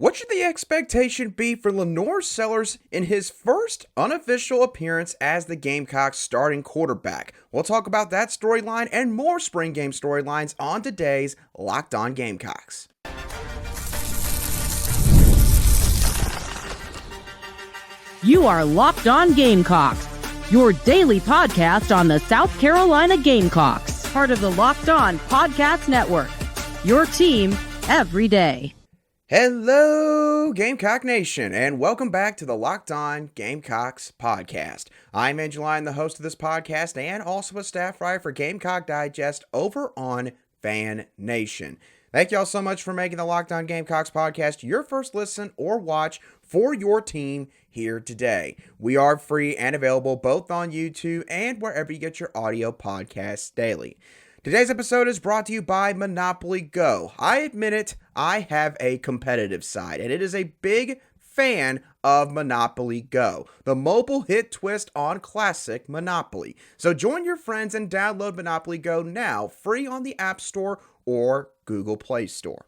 What should the expectation be for LaNorris Sellers in his first unofficial appearance as the Gamecocks starting quarterback? We'll talk about that storyline and more spring game storylines on today's Locked On Gamecocks. You are Locked On Gamecocks, your daily podcast on the South Carolina Gamecocks, part of the Locked On Podcast Network, your team every day. Hello, Gamecock Nation, and welcome back to the Locked On Gamecocks podcast. I'm Angeline, the host of this podcast, and also a staff writer for Gamecock Digest over on Fan Nation. Thank y'all so much for making the Locked On Gamecocks podcast your first listen or watch for your team here today. We are free and available both on YouTube and wherever you get your audio podcasts daily. Today's episode is brought to you by Monopoly Go. I admit it, I have a competitive side, and it is a big fan of Monopoly Go, the mobile hit twist on classic Monopoly. So join your friends and download Monopoly Go now, free on the App Store or Google Play Store.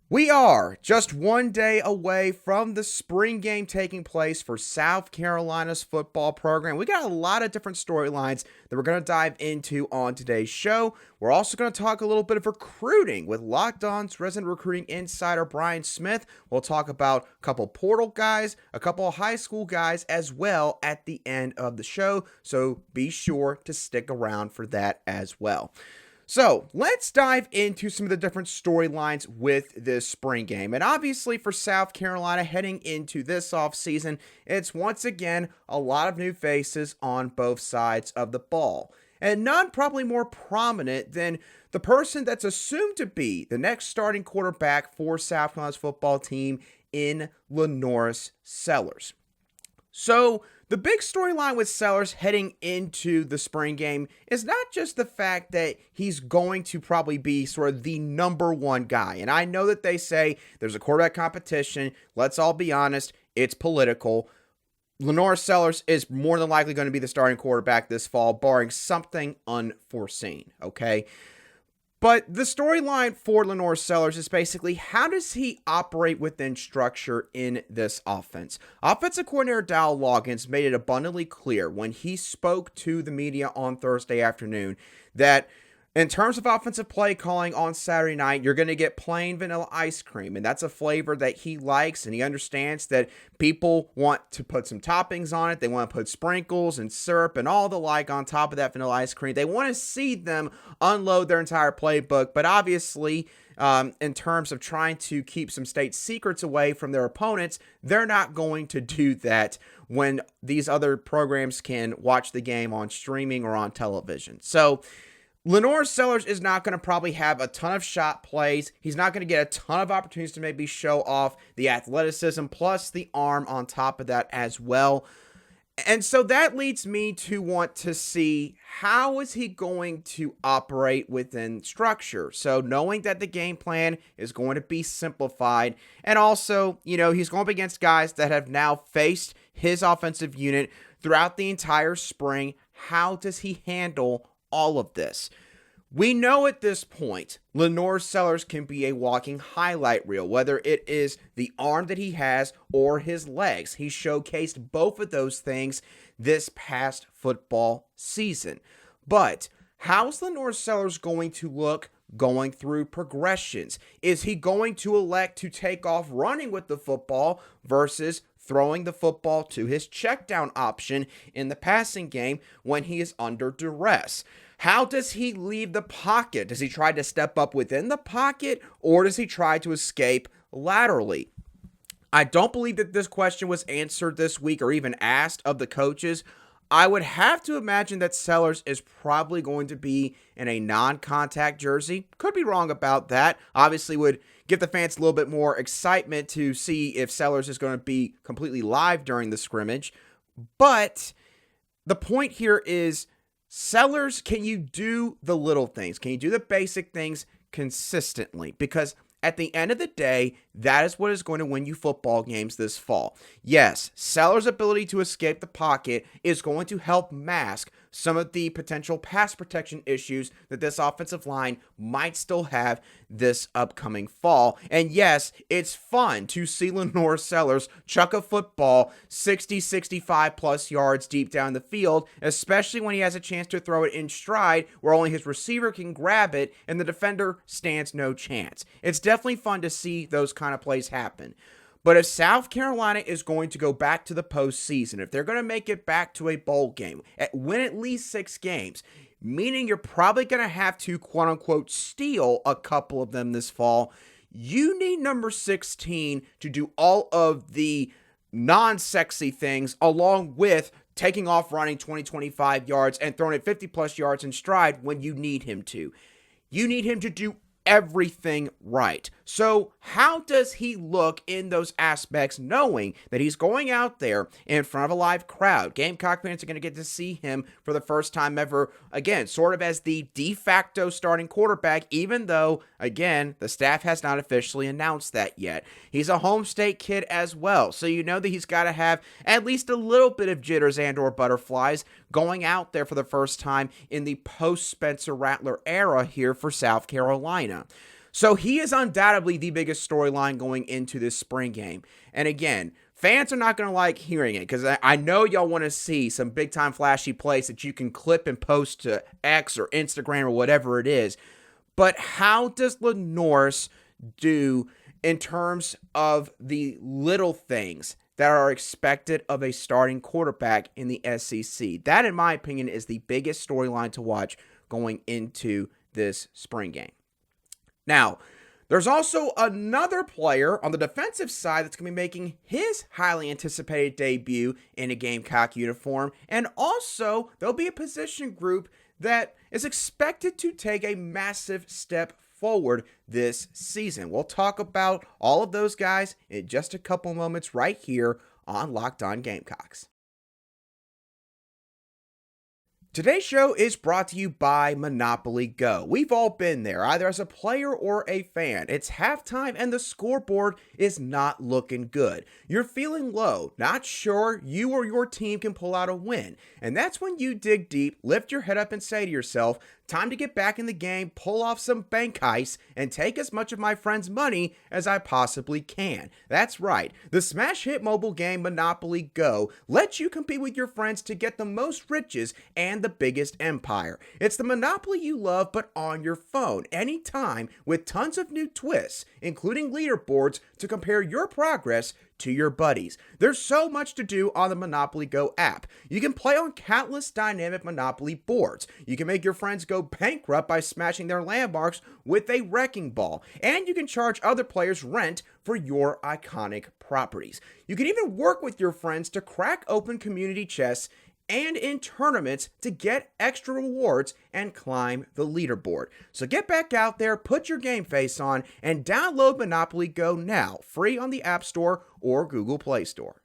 We are just one day away from the spring game taking place for South Carolina's football program. We got a lot of different storylines that we're going to dive into on today's show. We're also going to talk a little bit of recruiting with Locked On's resident recruiting insider Brian Smith. We'll talk about a couple portal guys, a couple high school guys as well at the end of the show. So be sure to stick around for that as well. So let's dive into some of the different storylines with this spring game. And obviously for South Carolina heading into this offseason, it's once again a lot of new faces on both sides of the ball. And none probably more prominent than the person that's assumed to be the next starting quarterback for South Carolina's football team in LaNorris Sellers. So the big storyline with Sellers heading into the spring game is not just the fact that he's going to probably be sort of the number one guy. And I know that they say there's a quarterback competition. Let's all be honest, it's political. LaNorris Sellers is more than likely going to be the starting quarterback this fall, barring something unforeseen, okay? But the storyline for LaNorris Sellers is basically, how does he operate within structure in this offense? Offensive coordinator Dowell Loggains made it abundantly clear when he spoke to the media on Thursday afternoon that in terms of offensive play calling on Saturday night, you're going to get plain vanilla ice cream, and that's a flavor that he likes, and he understands that people want to put some toppings on it. They want to put sprinkles and syrup and all the like on top of that vanilla ice cream. They want to see them unload their entire playbook, but obviously, in terms of trying to keep some state secrets away from their opponents, they're not going to do that when these other programs can watch the game on streaming or on television. So LaNorris Sellers is not going to probably have a ton of shot plays. He's not going to get a ton of opportunities to maybe show off the athleticism plus the arm on top of that as well. And so that leads me to want to see, how is he going to operate within structure? So knowing that the game plan is going to be simplified, and also, he's going up against guys that have now faced his offensive unit throughout the entire spring. How does he handle all of this? We know at this point, LaNorris Sellers can be a walking highlight reel, whether it is the arm that he has or his legs. He showcased both of those things this past football season. But how's LaNorris Sellers going to look going through progressions? Is he going to elect to take off running with the football versus throwing the football to his check down option in the passing game when he is under duress? How does he leave the pocket? Does he try to step up within the pocket, or does he try to escape laterally? I don't believe that this question was answered this week or even asked of the coaches. I would have to imagine that Sellers is probably going to be in a non-contact jersey. Could be wrong about that. Obviously would give the fans a little bit more excitement to see if Sellers is going to be completely live during the scrimmage. But the point here is, Sellers, can you do the little things? Can you do the basic things consistently? Because at the end of the day, That is what is going to win you football games this fall. Yes, Sellers' ability to escape the pocket is going to help mask some of the potential pass protection issues that this offensive line might still have this upcoming fall. And yes, it's fun to see LaNorris Sellers chuck a football 60, 65 plus yards deep down the field, especially when he has a chance to throw it in stride where only his receiver can grab it and the defender stands no chance. It's definitely fun to see those kind of plays happen. But if South Carolina is going to go back to the postseason, if they're going to make it back to a bowl game, win at least 6 games, meaning you're probably going to have to, quote-unquote, steal a couple of them this fall, you need number 16 to do all of the non-sexy things along with taking off running 20, 25 yards and throwing it 50-plus yards in stride when you need him to. You need him to do everything right. So how does he look in those aspects, knowing that he's going out there in front of a live crowd? Gamecock fans are going to get to see him for the first time ever, again, sort of as the de facto starting quarterback, even though, again, the staff has not officially announced that yet. He's a home state kid as well, so you know that he's got to have at least a little bit of jitters and or butterflies going out there for the first time in the post-Spencer Rattler era here for South Carolina. So he is undoubtedly the biggest storyline going into this spring game. And again, fans are not going to like hearing it because I know y'all want to see some big-time flashy plays that you can clip and post to X or Instagram or whatever it is. But how does LaNorris do in terms of the little things that are expected of a starting quarterback in the SEC? That, in my opinion, is the biggest storyline to watch going into this spring game. Now, there's also another player on the defensive side that's going to be making his highly anticipated debut in a Gamecock uniform, and also there'll be a position group that is expected to take a massive step forward this season. We'll talk about all of those guys in just a couple moments right here on Locked On Gamecocks. Today's show is brought to you by Monopoly Go. We've all been there, either as a player or a fan. It's halftime and the scoreboard is not looking good. You're feeling low, not sure you or your team can pull out a win. And that's when you dig deep, lift your head up and say to yourself, time to get back in the game, pull off some bank heists, and take as much of my friend's money as I possibly can. That's right. The smash hit mobile game Monopoly Go lets you compete with your friends to get the most riches and the biggest empire. It's the Monopoly you love, but on your phone, anytime, with tons of new twists, including leaderboards to compare your progress to your buddies. There's so much to do on the Monopoly Go app. You can play on countless dynamic Monopoly boards. You can make your friends go bankrupt by smashing their landmarks with a wrecking ball. And you can charge other players rent for your iconic properties. You can even work with your friends to crack open community chests and in tournaments to get extra rewards and climb the leaderboard. So get back out there, put your game face on, and download Monopoly Go now, free on the App Store or Google Play Store.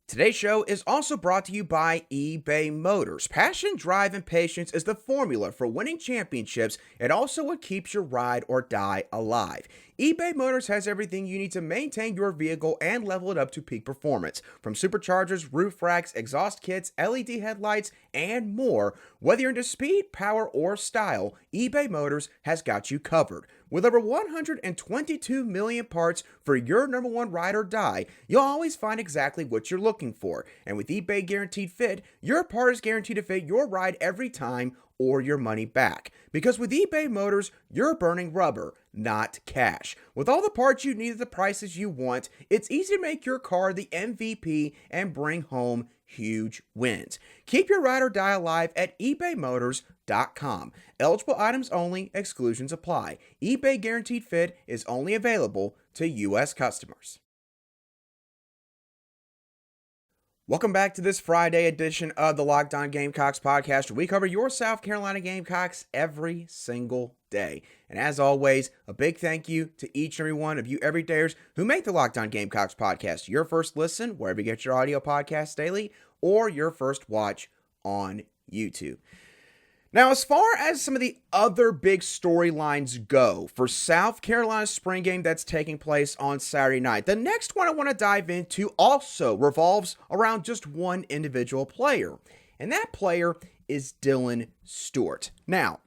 Today's show is also brought to you by eBay Motors. Passion, drive, and patience is the formula for winning championships, and also what keeps your ride or die alive. eBay Motors has everything you need to maintain your vehicle and level it up to peak performance. From superchargers, roof racks, exhaust kits, LED headlights, and more. Whether you're into speed, power, or style, eBay Motors has got you covered. With over 122 million parts for your number one ride or die, you'll always find exactly what you're looking for. And with eBay Guaranteed Fit, your part is guaranteed to fit your ride every time or your money back. Because with eBay Motors, you're burning rubber, not cash. With all the parts you need at the prices you want, it's easy to make your car the MVP and bring home huge wins. Keep your ride or die alive at ebaymotors.com. Eligible items only, exclusions apply. eBay Guaranteed Fit is only available to U.S. customers. Welcome back to this Friday edition of the Locked On Gamecocks podcast, where we cover your South Carolina Gamecocks every single day. And as always, a big thank you to each and every one of you everydayers who make the Locked On Gamecocks podcast your first listen wherever you get your audio podcasts daily, or your first watch on YouTube. Now, as far as some of the other big storylines go for South Carolina's spring game that's taking place on Saturday night, the next one I want to dive into also revolves around just one individual player, and that player is Dylan Stewart. Now,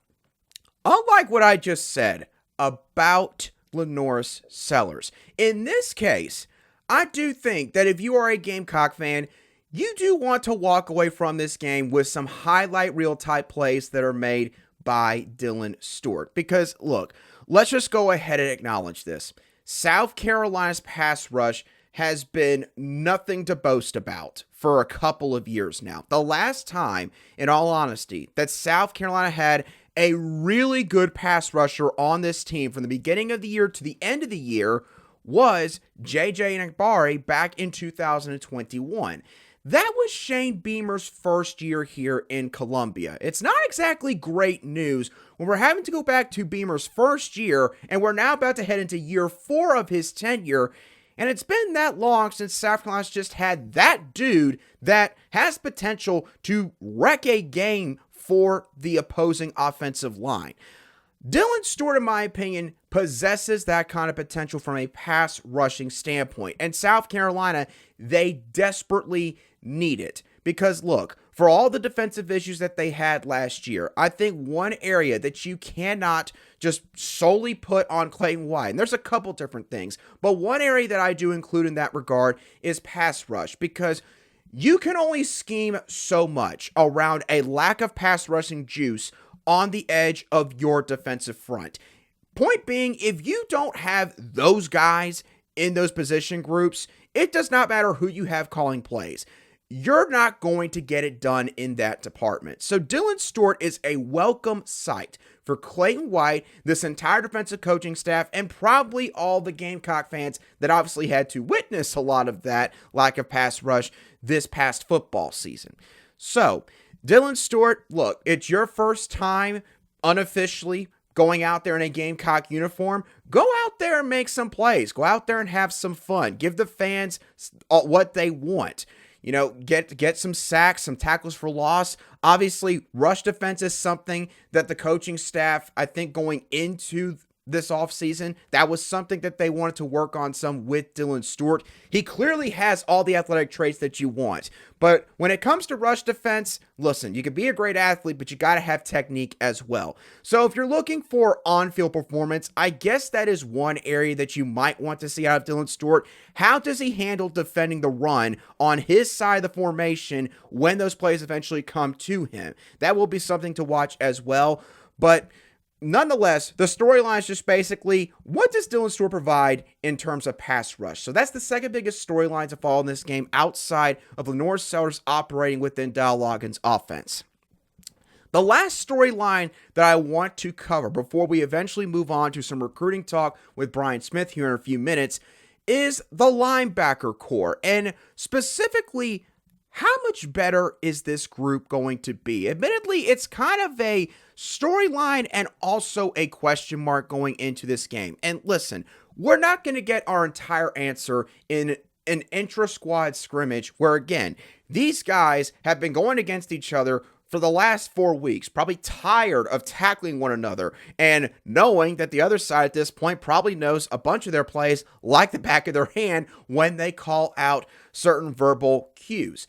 unlike what I just said about LaNorris Sellers, in this case, I do think that if you are a Gamecock fan, you do want to walk away from this game with some highlight reel type plays that are made by Dylan Stewart. Because, look, let's just go ahead and acknowledge this. South Carolina's pass rush has been nothing to boast about for a couple of years now. The last time, in all honesty, that South Carolina had a really good pass rusher on this team from the beginning of the year to the end of the year was J.J. Enagbare back in 2021. That was Shane Beamer's first year here in Columbia. It's not exactly great news when we're having to go back to Beamer's first year, and we're now about to head into year 4 of his tenure, and it's been that long since South Carolina's just had that dude that has potential to wreck a game for the opposing offensive line. Dylan Stewart, in my opinion, possesses that kind of potential from a pass rushing standpoint. And South Carolina, they desperately need it. Because look, for all the defensive issues that they had last year, I think one area that you cannot just solely put on Clayton White, and there's a couple different things, but one area that I do include in that regard is pass rush. Because you can only scheme so much around a lack of pass rushing juice on the edge of your defensive front. Point being, if you don't have those guys in those position groups, it does not matter who you have calling plays. You're not going to get it done in that department. So Dylan Stewart is a welcome sight for Clayton White, this entire defensive coaching staff, and probably all the Gamecock fans that obviously had to witness a lot of that lack of pass rush this past football season. So, Dylan Stewart, look, it's your first time unofficially going out there in a Gamecock uniform. Go out there and make some plays. Go out there and have some fun. Give the fans what they want. You know, get some sacks, some tackles for loss. Obviously, rush defense is something that the coaching staff, I think going into this offseason, that was something that they wanted to work on some with Dylan Stewart. He clearly has all the athletic traits that you want. But when it comes to rush defense, listen, you can be a great athlete, but you got to have technique as well. So if you're looking for on-field performance, I guess that is one area that you might want to see out of Dylan Stewart. How does he handle defending the run on his side of the formation when those plays eventually come to him? That will be something to watch as well. But nonetheless, the storyline is just basically, what does Dylan Stewart provide in terms of pass rush? So that's the second biggest storyline to follow in this game outside of LaNorris Sellers operating within Dowell Loggains' offense. The last storyline that I want to cover before we eventually move on to some recruiting talk with Brian Smith here in a few minutes is the linebacker core, and specifically, how much better is this group going to be? Admittedly, it's kind of a storyline and also a question mark going into this game. And listen, we're not going to get our entire answer in an intra-squad scrimmage where, again, these guys have been going against each other for the last 4 weeks, probably tired of tackling one another and knowing that the other side at this point probably knows a bunch of their plays like the back of their hand when they call out certain verbal cues.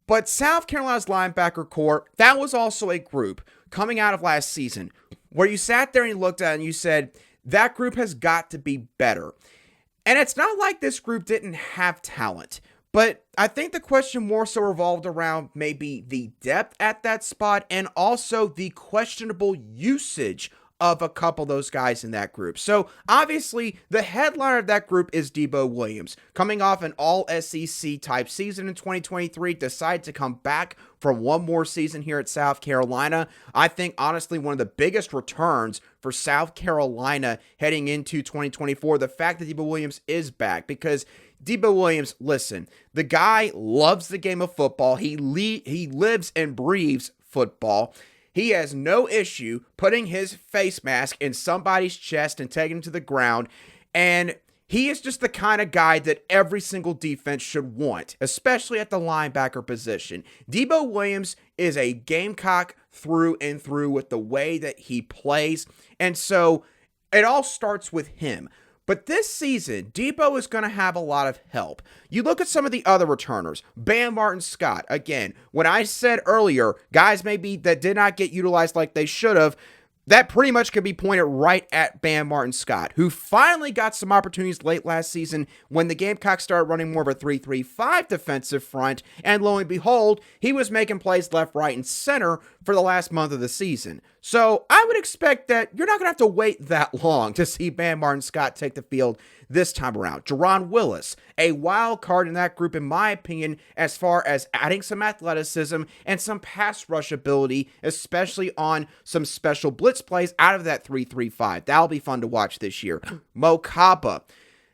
But South Carolina's linebacker core, that was also a group coming out of last season where you sat there and you looked at it and you said, that group has got to be better. And it's not like this group didn't have talent, but I think the question more so revolved around maybe the depth at that spot and also the questionable usage of a couple of those guys in that group. So obviously the headliner of that group is Debo Williams, coming off an all SEC type season in 2023, decided to come back for one more season here at South Carolina. I think honestly one of the biggest returns for South Carolina heading into 2024, the fact that Debo Williams is back, because Debo Williams, listen, the guy loves the game of football. He lives and breathes football. He has no issue putting his face mask in somebody's chest and taking him to the ground. And He is just the kind of guy that every single defense should want, especially at the linebacker position. Debo Williams is a Gamecock through and through with the way that he plays, and so it all starts with him. But this season, Debo is going to have a lot of help. You look at some of the other returners, Bam Martin-Scott. Again, when I said earlier, guys maybe that did not get utilized like they should have, that pretty much could be pointed right at Bam Martin-Scott, who finally got some opportunities late last season when the Gamecocks started running more of a 3-3-5 defensive front, and lo and behold, he was making plays left, right, and center for the last month of the season. So I would expect that you're not going to have to wait that long to see Bam Martin-Scott take the field this time around. Jerron Willis, a wild card in that group in my opinion, as far as adding some athleticism and some pass rush ability, especially on some special blitz plays out of that 3-3-5. That'll be fun to watch this year. Mo Kaba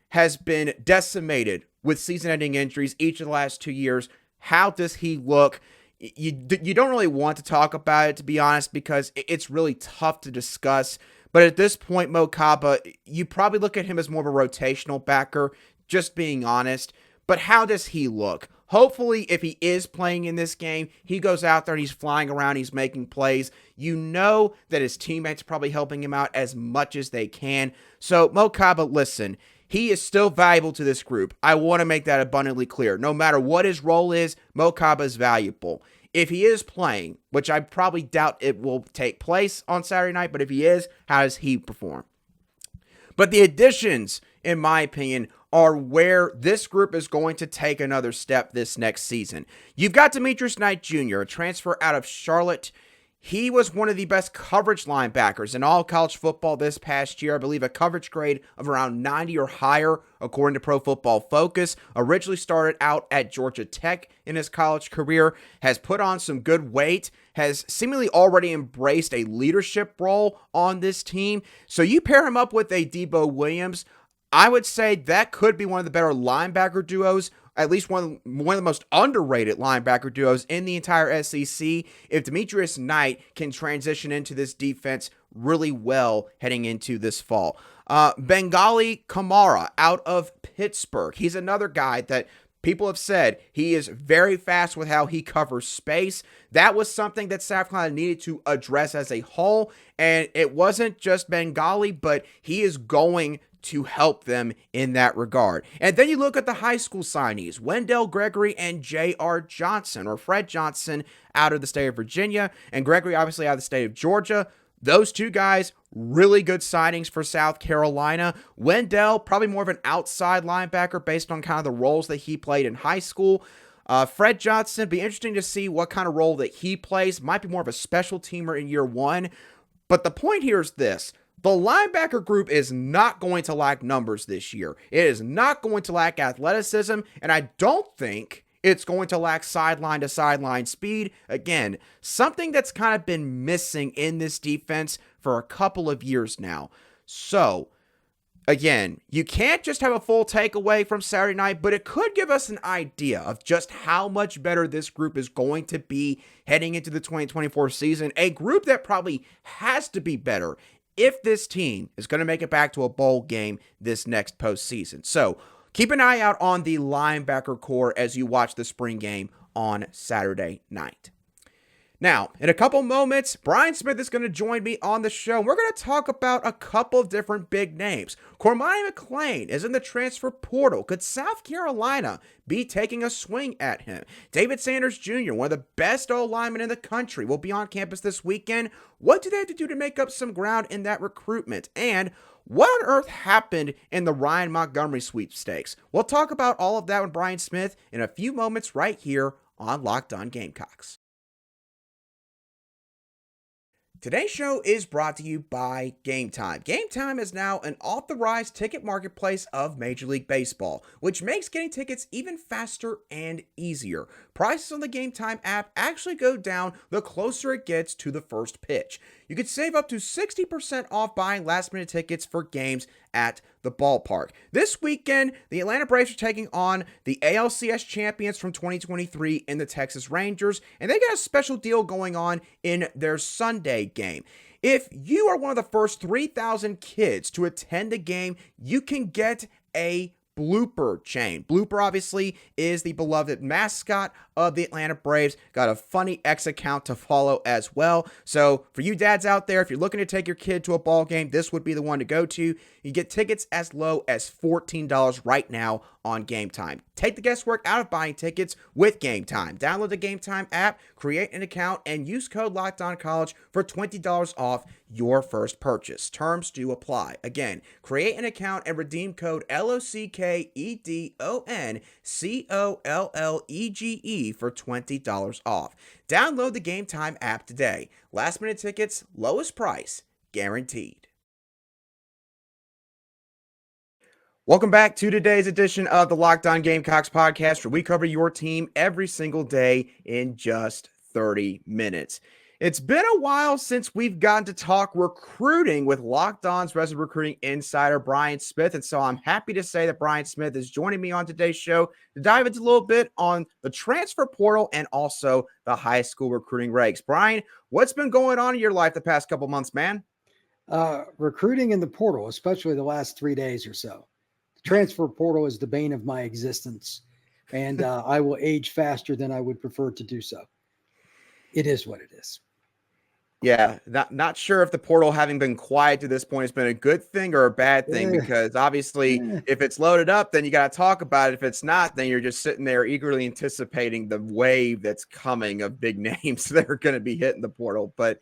has been decimated with season-ending injuries each of the last 2 years. How does he look? You don't really want to talk about it, to be honest, because it's really tough to discuss. But at this point, Mo Kaba, you probably look at him as more of a rotational backer, just being honest. But how does he look? Hopefully, if he is playing in this game, he goes out there and he's flying around, he's making plays. You know that his teammates are probably helping him out as much as they can. So, Mo Kaba, listen, he is still valuable to this group. I want to make that abundantly clear. No matter what his role is, Mo Kaba is valuable. If he is playing, which I probably doubt it will take place on Saturday night, but if he is, how does he perform? But the additions, in my opinion, are where this group is going to take another step this next season. You've got Demetrius Knight Jr., a transfer out of Charlotte. He was one of the best coverage linebackers in all college football this past year. I believe a coverage grade of around 90 or higher, according to Pro Football Focus. Originally started out at Georgia Tech in his college career, has put on some good weight, has seemingly already embraced a leadership role on this team. So you pair him up with a Debo Williams, I would say that could be one of the better linebacker duos, at least one of the most underrated linebacker duos in the entire SEC, if Demetrius Knight can transition into this defense really well heading into this fall. Bengali Kamara out of Pittsburgh. He's another guy that people have said he is very fast with how he covers space. That was something that South Carolina needed to address as a whole, and it wasn't just Bengali, but he is going to help them in that regard. And then you look at the high school signees, Wendell Gregory and J.R. Johnson, or Fred Johnson out of the state of Virginia, and Gregory obviously out of the state of Georgia. Those two guys, really good signings for South Carolina. Wendell, probably more of an outside linebacker based on kind of the roles that he played in high school. Fred Johnson, be interesting to see what kind of role that he plays. Might be more of a special teamer in year one. But the point here is this. The linebacker group is not going to lack numbers this year. It is not going to lack athleticism, and I don't think it's going to lack sideline to sideline speed. Again, something that's kind of been missing in this defense for a couple of years now. So, again, you can't just have a full takeaway from Saturday night, but it could give us an idea of just how much better this group is going to be heading into the 2024 season. A group that probably has to be better if this team is going to make it back to a bowl game this next postseason. So keep an eye out on the linebacker core as you watch the spring game on Saturday night. Now, in a couple moments, Brian Smith is going to join me on the show. We're going to talk about a couple of different big names. Cormani McClain is in the transfer portal. Could South Carolina be taking a swing at him? David Sanders Jr., one of the best O-linemen in the country, will be on campus this weekend. What do they have to do to make up some ground in that recruitment? And what on earth happened in the Ryan Montgomery sweepstakes? We'll talk about all of that with Brian Smith in a few moments right here on Locked On Gamecocks. Today's show is brought to you by GameTime. GameTime is now an authorized ticket marketplace of Major League Baseball, which makes getting tickets even faster and easier. Prices on the GameTime app actually go down the closer it gets to the first pitch. You could save up to 60% off buying last-minute tickets for games at the ballpark. This weekend, the Atlanta Braves are taking on the ALCS champions from 2023 in the Texas Rangers, and they got a special deal going on in their Sunday game. If you are one of the first 3,000 kids to attend the game, you can get a blooper chain. Blooper obviously is the beloved mascot of the Atlanta Braves. Got a funny X account to follow as well. So for you dads out there, if you're looking to take your kid to a ball game, this would be the one to go to. You get tickets as low as $14 right now on GameTime. Take the guesswork out of buying tickets with GameTime. Download the GameTime app, create an account, and use code LOCKEDONCollege for $20 off your first purchase. Terms do apply. Again, create an account and redeem code LOCKEDONCOLLEGE for $20 off. Download the GameTime app today. Last minute tickets, lowest price, guaranteed. Welcome back to today's edition of the Locked On Gamecocks podcast, where we cover your team every single day in just 30 minutes. It's been a while since we've gotten to talk recruiting with Locked On's resident recruiting insider, Brian Smith. And so I'm happy to say that Brian Smith is joining me on today's show to dive into a little bit on the transfer portal and also the high school recruiting regs. Brian, what's been going on in your life the past couple months, man? Recruiting in the portal, especially the last 3 days or so. Transfer portal is the bane of my existence, and I will age faster than I would prefer to do so. It is what it is. Yeah, not sure if the portal having been quiet to this point has been a good thing or a bad thing, because obviously if it's loaded up, then you got to talk about it. If it's not, then you're just sitting there eagerly anticipating the wave that's coming of big names that are going to be hitting the portal. But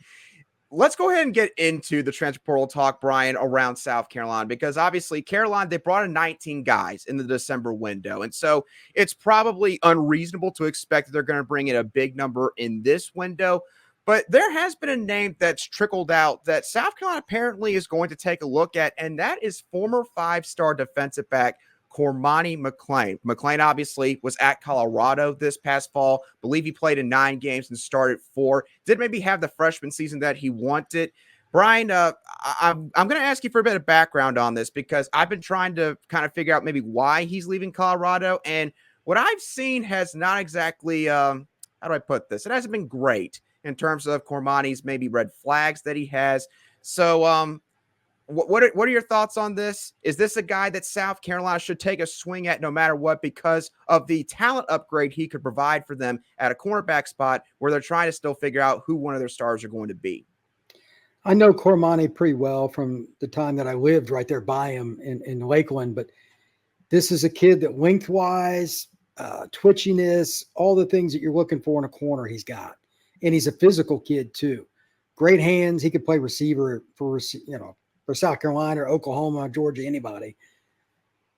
let's go ahead and get into the transfer portal talk, Brian, around South Carolina, because obviously Carolina, they brought in 19 guys in the December window. And so it's probably unreasonable to expect that they're going to bring in a big number in this window. But there has been a name that's trickled out that South Carolina apparently is going to take a look at, and that is former five-star defensive back Cormani McClain. McClain obviously was at Colorado this past fall. Believe he played in 9 games and started 4. Did maybe have the freshman season that he wanted. Brian, I'm going to ask you for a bit of background on this, because I've been trying to kind of figure out maybe why he's leaving Colorado. And what I've seen has not exactly, how do I put this? It hasn't been great in terms of Cormani's maybe red flags that he has. So, what are your thoughts on this? Is this a guy that South Carolina should take a swing at no matter what, because of the talent upgrade he could provide for them at a cornerback spot where they're trying to still figure out who one of their stars are going to be? I know Cormani pretty well from the time that I lived right there by him in Lakeland, but this is a kid that lengthwise, twitchiness, all the things that you're looking for in a corner he's got. And he's a physical kid too. Great hands. He could play receiver for South Carolina or Oklahoma, Georgia, anybody.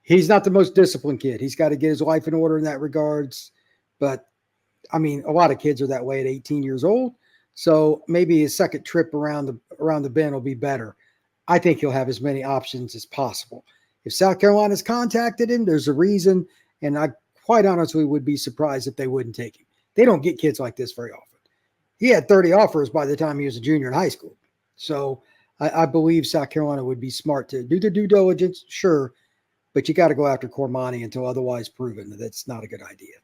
He's not the most disciplined kid. He's got to get his life in order in that regards. But, I mean, a lot of kids are that way at 18 years old. So maybe his second trip around the bend will be better. I think he'll have as many options as possible. If South Carolina's contacted him, there's a reason. And I quite honestly would be surprised if they wouldn't take him. They don't get kids like this very often. He had 30 offers by the time he was a junior in high school. So I believe South Carolina would be smart to do their due diligence, sure, but you got to go after Cormani until otherwise proven that that's not a good idea.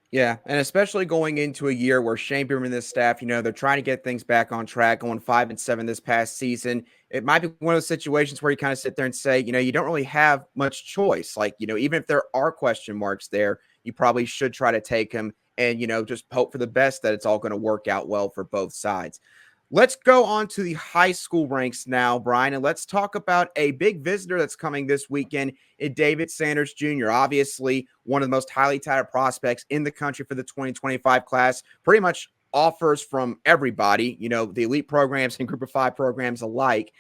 Yeah, and especially going into a year where Shane Beerman and this staff, they're trying to get things back on track, going 5-7 this past season. It might be one of those situations where you kind of sit there and say, you don't really have much choice. Like, even if there are question marks there, you probably should try to take him and, just hope for the best that it's all going to work out well for both sides. Let's go on to the high school ranks now, Brian, and let's talk about a big visitor that's coming this weekend in David Sanders Jr., obviously one of the most highly touted prospects in the country for the 2025 class. Pretty much offers from everybody, the elite programs and group of 5 programs alike.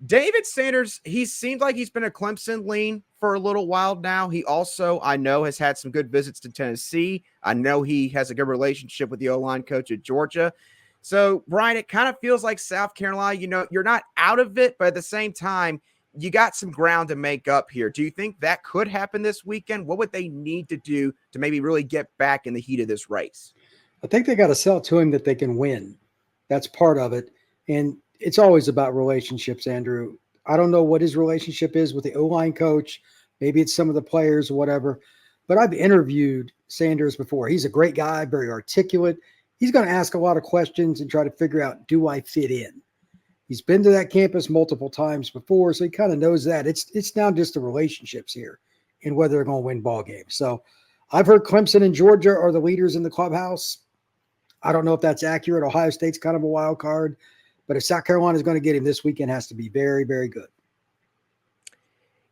David Sanders, he seemed like he's been a Clemson lean for a little while now. He also, I know, has had some good visits to Tennessee. I know he has a good relationship with the O-line coach at Georgia. So, Brian, it kind of feels like South Carolina, you're not out of it, but at the same time, you got some ground to make up here. Do you think that could happen this weekend? What would they need to do to maybe really get back in the heat of this race? I think they got to sell to him that they can win. That's part of it. And it's always about relationships, Andrew. I don't know what his relationship is with the O-line coach. Maybe it's some of the players or whatever. But I've interviewed Sanders before. He's a great guy, very articulate. He's going to ask a lot of questions and try to figure out, do I fit in? He's been to that campus multiple times before, so he kind of knows that. It's now just the relationships here and whether they're going to win ball games. So I've heard Clemson and Georgia are the leaders in the clubhouse. I don't know if that's accurate. Ohio State's kind of a wild card. But if South Carolina is going to get him this weekend, it has to be very, very good.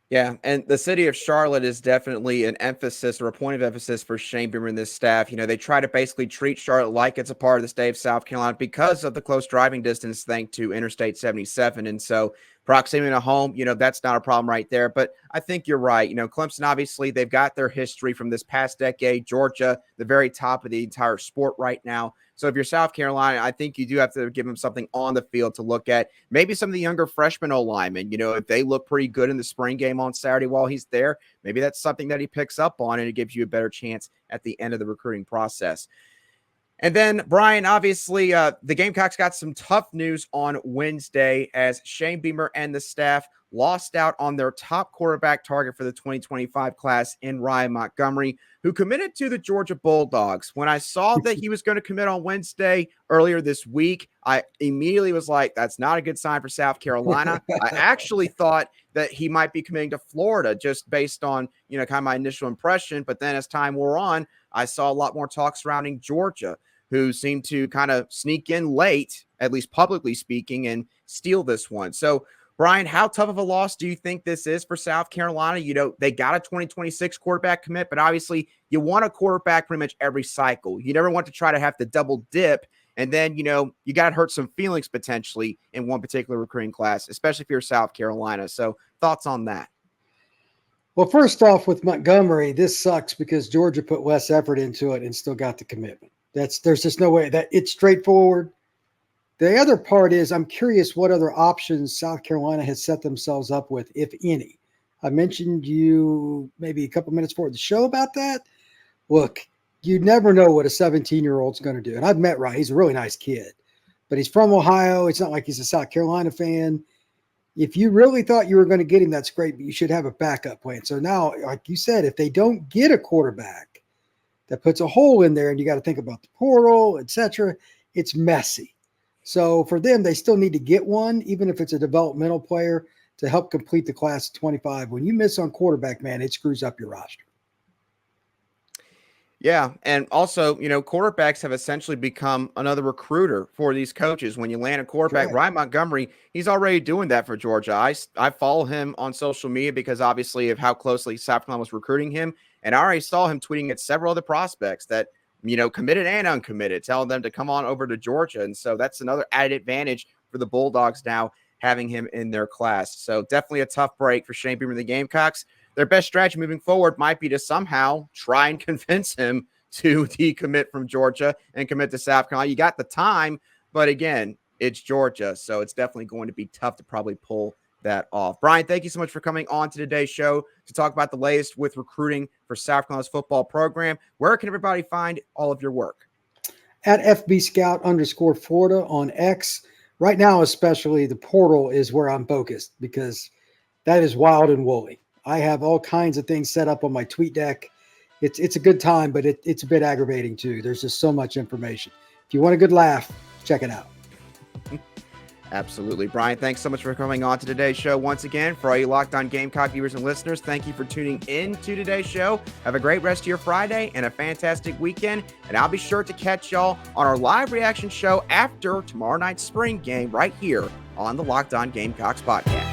Yeah, and the city of Charlotte is definitely an emphasis or a point of emphasis for Shane Beamer and this staff. You know, they try to basically treat Charlotte like it's a part of the state of South Carolina because of the close driving distance thanks to Interstate 77. And so proximity to home, you know, that's not a problem right there. But I think you're right. You know, Clemson, obviously, they've got their history from this past decade. Georgia, the very top of the entire sport right now. So if you're South Carolina, I think you do have to give them something on the field to look at. Maybe some of the younger freshman O-linemen, you know, if they look pretty good in the spring game on Saturday while he's there, maybe that's something that he picks up on and it gives you a better chance at the end of the recruiting process. And then, Brian, obviously, the Gamecocks got some tough news on Wednesday as Shane Beamer and the staff lost out on their top quarterback target for the 2025 class in Ryan Montgomery, who committed to the Georgia Bulldogs. When I saw that he was going to commit on Wednesday earlier this week, I immediately was like, that's not a good sign for South Carolina. I actually thought that he might be committing to Florida just based on, you know, kind of my initial impression. But then as time wore on, I saw a lot more talk surrounding Georgia, who seemed to kind of sneak in late, at least publicly speaking, and steal this one. So, Brian, how tough of a loss do you think this is for South Carolina? You know, they got a 2026 quarterback commit, but obviously you want a quarterback pretty much every cycle. You never want to try to have to double dip. And then, you know, you got to hurt some feelings potentially in one particular recruiting class, especially if you're South Carolina. So thoughts on that? Well, first off, with Montgomery, this sucks because Georgia put less effort into it and still got the commitment. There's just no way that it's straightforward. The other part is I'm curious what other options South Carolina has set themselves up with, if any. I mentioned you maybe a couple minutes before the show about that. Look, you never know what a 17-year-old's going to do. And I've met Ryan. He's a really nice kid. But he's from Ohio. It's not like he's a South Carolina fan. If you really thought you were going to get him, that's great, but you should have a backup plan. So now, like you said, if they don't get a quarterback, that puts a hole in there, and you got to think about the portal, etc. It's messy. So for them, they still need to get one, even if it's a developmental player, to help complete the class of 25. When you miss on quarterback, man, it screws up your roster. Yeah, and also, you know, quarterbacks have essentially become another recruiter for these coaches. When you land a quarterback, Ryan Montgomery, he's already doing that for Georgia. I follow him on social media because obviously of how closely South Carolina was recruiting him, and I already saw him tweeting at several other prospects that, you know, committed and uncommitted, telling them to come on over to Georgia. And so that's another added advantage for the Bulldogs now having him in their class. So definitely a tough break for Shane Beamer and the Gamecocks. Their best strategy moving forward might be to somehow try and convince him to decommit from Georgia and commit to South Carolina. You got the time, but again, it's Georgia. So it's definitely going to be tough to probably pull that off. Brian, thank you so much for coming on to today's show to talk about the latest with recruiting for South Carolina's football program. Where can everybody find all of your work? At FBScout_Florida on X. Right now, especially, the portal is where I'm focused because that is wild and woolly. I have all kinds of things set up on my tweet deck. It's a good time, but it's a bit aggravating too. There's just so much information. If you want a good laugh, check it out. Absolutely. Brian, thanks so much for coming on to today's show. Once again, for all you Locked On Gamecock viewers and listeners, thank you for tuning in to today's show. Have a great rest of your Friday and a fantastic weekend. And I'll be sure to catch y'all on our live reaction show after tomorrow night's spring game right here on the Locked On Gamecocks podcast.